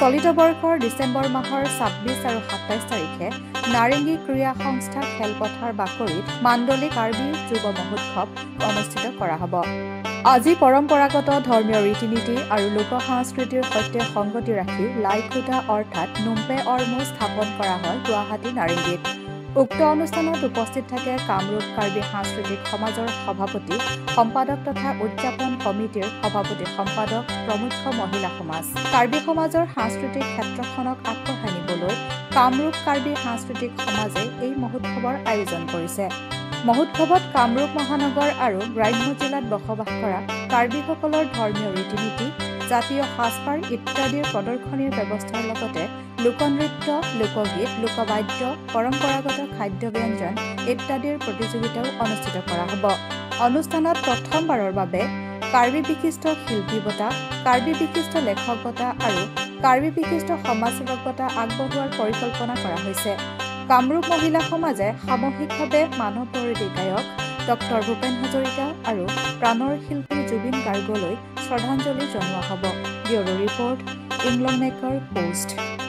চলিত বৰ্ষৰ ডিচেম্বৰ মাহৰ ২৬ আৰু ২৭ তাৰিখে নাৰেংগী ক্ৰীড়া সংস্থা খেলপথাৰ বাকৰিত মাণ্ডলী কাৰ্বি যুৱ মহোৎসৱ অনুষ্ঠিত কৰা হ'ব। আজি পৰম্পৰাগত ধৰ্মীয় ৰীতি-নীতি আৰু লোক সংস্কৃতিৰ সৈতে সংগতি ৰাখি লাইখুটা অৰ্থাৎ নোমপে অৰমু স্থাপন কৰা হয় গুৱাহাটী নাৰেংগীত। উক্ত অনুষ্ঠানত উপস্থিত থাকে কামৰূপ কাৰ্বি সাংস্কৃতিক সমাজৰ সভাপতি সম্পাদক তথা উদযাপন কমিটিৰ সভাপতি সম্পাদক প্ৰমুখ মহিলা সমাজ। কাৰ্বি সমাজৰ সাংস্কৃতিক ক্ষেত্ৰখনক আগবঢ়াই নিবলৈ কামৰূপ কাৰ্বি সাংস্কৃতিক সমাজে এই মহোৎসৱৰ আয়োজন কৰিছে। মহোৎসৱত কামৰূপ মহানগৰ আৰু গ্ৰাম্য জিলাত বসবাস কৰা কাৰ্বিসকলৰ ধৰ্মীয় ৰীতি-নীতি, জাতীয় সাজপাৰ ইত্যাদিৰ প্ৰদৰ্শনীৰ ব্যৱস্থাৰ লগতে লোকনৃত্য, লোকগীত, লোকবাদ্য, পৰম্পৰাগত খাদ্য ব্যঞ্জন ইত্যাদিৰ প্ৰতিযোগিতাও অনুষ্ঠিত কৰা হ'ব। অনুষ্ঠানত প্ৰথমবাৰৰ বাবে কাৰ্বি বিশিষ্ট শিল্পী বঁটা, কাৰ্বি বিশিষ্ট লেখক বঁটা আৰু কাৰ্বি বিশিষ্ট সমাজসেৱক বঁটা আগবঢ়োৱাৰ পৰিকল্পনা কৰা হৈছে। কামৰূপ মহিলা সমাজে সামূহিকভাৱে মানৱদৰদী গায়ক ডক্টৰ ভূপেন হাজৰিকা আৰু প্ৰাণৰ শিল্পী জুবিন গাৰ্গলৈ শ্ৰদ্ধাঞ্জলি জনোৱা হ'ব। Bureau' report, England maker post.